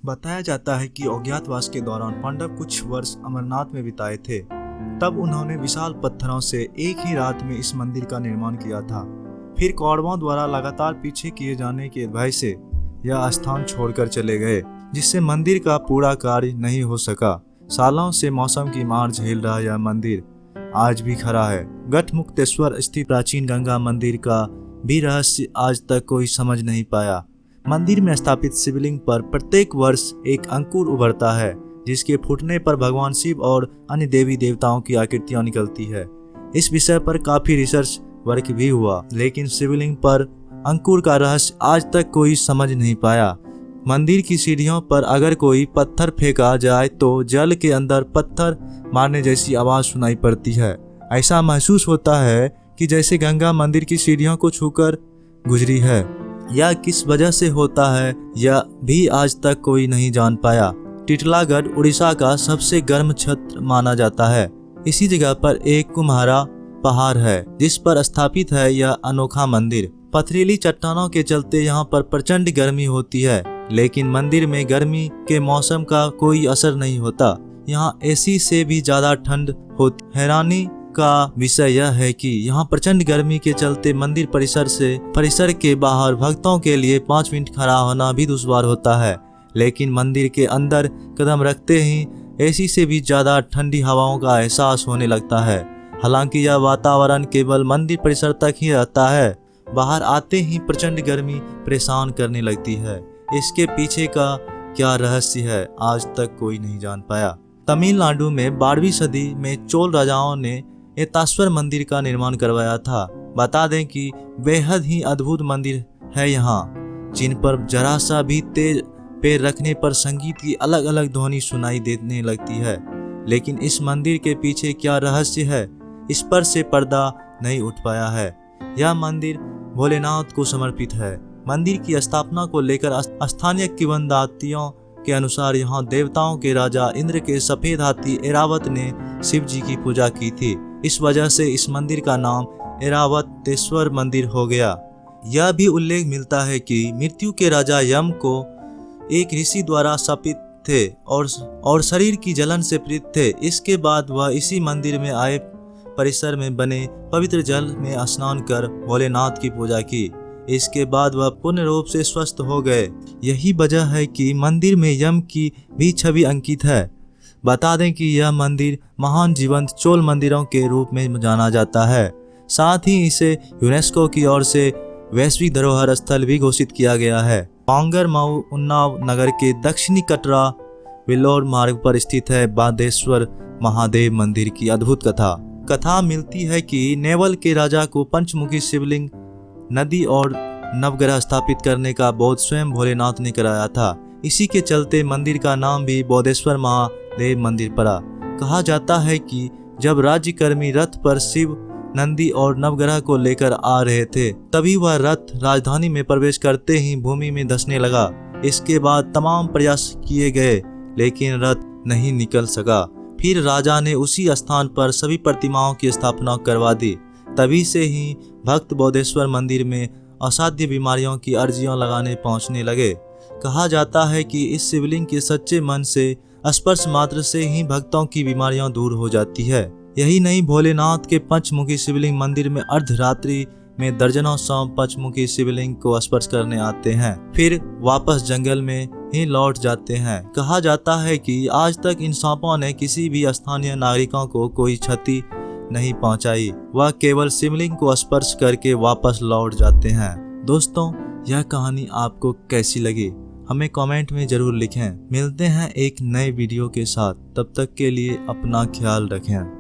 बताया जाता है कि अज्ञातवास के दौरान पांडव कुछ वर्ष अमरनाथ में बिताए थे। तब उन्होंने विशाल पत्थरों से एक ही रात में इस मंदिर का निर्माण किया था। फिर कौरवों द्वारा लगातार पीछे किए जाने के भय से यह स्थान छोड़कर चले गए, जिससे मंदिर का पूरा कार्य नहीं हो सका। सालों से मौसम की मार झेल रहा यह मंदिर आज भी खड़ा है। गढ़मुक्तेश्वर स्थित प्राचीन गंगा मंदिर का भी रहस्य आज तक कोई समझ नहीं पाया। मंदिर में स्थापित शिवलिंग पर प्रत्येक वर्ष एक अंकुर उभरता है, जिसके फूटने पर भगवान शिव और अन्य देवी देवताओं की आकृतियां निकलती है। इस विषय पर काफी रिसर्च वर्क भी हुआ, लेकिन शिवलिंग पर अंकुर का रहस्य आज तक कोई समझ नहीं पाया। मंदिर की सीढ़ियों पर अगर कोई पत्थर फेंका जाए तो जल के अंदर पत्थर मारने जैसी आवाज सुनाई पड़ती है। ऐसा महसूस होता है कि जैसे गंगा मंदिर की सीढ़ियों को छूकर गुजरी है। यह किस वजह से होता है यह भी आज तक कोई नहीं जान पाया। टिटलागढ़ उड़ीसा का सबसे गर्म क्षेत्र माना जाता है। इसी जगह पर एक कुम्हारा पहाड़ है, जिस पर स्थापित है यह अनोखा मंदिर। पथरीली चट्टानों के चलते यहाँ पर प्रचंड गर्मी होती है, लेकिन मंदिर में गर्मी के मौसम का कोई असर नहीं होता। यहाँ एसी से भी ज्यादा ठंड होती। हैरानी का विषय यह है कि यहाँ प्रचंड गर्मी के चलते मंदिर परिसर के बाहर भक्तों के लिए 5 मिनट खड़ा होना भी दुश्वार होता है, लेकिन मंदिर के अंदर कदम रखते ही एसी से भी ज्यादा ठंडी हवाओं का एहसास होने लगता है। हालांकि यह वातावरण केवल मंदिर परिसर तक ही रहता है, बाहर आते ही प्रचंड गर्मी परेशान करने लगती है। इसके पीछे का क्या रहस्य है आज तक कोई नहीं जान पाया। तमिलनाडु में 12वीं सदी में चोल राजाओं ने एताश्वर मंदिर का निर्माण करवाया था। बता दें कि बेहद ही अद्भुत मंदिर है यहाँ, जिन पर जरा सा भी तेज पैर रखने पर संगीत की अलग अलग ध्वनि सुनाई देने लगती है। लेकिन इस मंदिर के पीछे क्या रहस्य है, इस पर से पर्दा नहीं उठ पाया है। यह मंदिर भोलेनाथ को समर्पित है। मंदिर की स्थापना को लेकर स्थानीय किंवदंतियों के अनुसार यहाँ देवताओं के राजा इंद्र के सफेद हाथी ऐरावत ने शिव जी की पूजा की थी। इस वजह से इस मंदिर का नाम ऐरावतेश्वर मंदिर हो गया। यह भी उल्लेख मिलता है कि मृत्यु के राजा यम को एक ऋषि द्वारा शापित थे और शरीर की जलन से पीड़ित थे। इसके बाद वह इसी मंदिर में आए परिसर में बने पवित्र जल में स्नान कर भोलेनाथ की पूजा की। इसके बाद वह पूर्ण रूप से स्वस्थ हो गए। यही वजह है कि मंदिर में यम की भी छवि अंकित है। बता दें कि यह मंदिर महान जीवंत चोल मंदिरों के रूप में जाना जाता है। साथ ही इसे यूनेस्को की ओर से वैश्विक धरोहर स्थल भी घोषित किया गया है। पांगर माऊ उन्नाव नगर के दक्षिणी कटरा विल्लोर मार्ग पर स्थित है बादेश्वर महादेव मंदिर की अद्भुत कथा मिलती है कि नेवल के राजा को पंचमुखी शिवलिंग, नदी और नवग्रह स्थापित करने का बोध स्वयं भोलेनाथ ने कराया था। इसी के चलते मंदिर का नाम भी बोधेश्वर महादेव मंदिर पड़ा। कहा जाता है कि जब राज्यकर्मी रथ पर शिव, नंदी और नवग्रह को लेकर आ रहे थे, तभी वह रथ राजधानी में प्रवेश करते ही भूमि में धंसने लगा। इसके बाद तमाम प्रयास किए गए, लेकिन रथ नहीं निकल सका। फिर राजा ने उसी स्थान पर सभी प्रतिमाओं की स्थापना करवा दी। तभी से ही भक्त बोधेश्वर मंदिर में असाध्य बीमारियों की अर्जियां लगाने पहुंचने लगे। कहा जाता है कि इस शिवलिंग के सच्चे मन से स्पर्श मात्र से ही भक्तों की बीमारियां दूर हो जाती है। यही नहीं, भोलेनाथ के पंचमुखी शिवलिंग मंदिर में अर्धरात्रि में दर्जनों सांप पंचमुखी शिवलिंग को स्पर्श करने आते हैं, फिर वापस जंगल में ही लौट जाते हैं। कहा जाता है कि आज तक इन सांपों ने किसी भी स्थानीय नागरिकों को कोई क्षति नहीं पहुंचाई। वह केवल शिवलिंग को स्पर्श करके वापस लौट जाते हैं। दोस्तों, यह कहानी आपको कैसी लगी हमें कमेंट में जरूर लिखें। मिलते हैं एक नए वीडियो के साथ, तब तक के लिए अपना ख्याल रखें।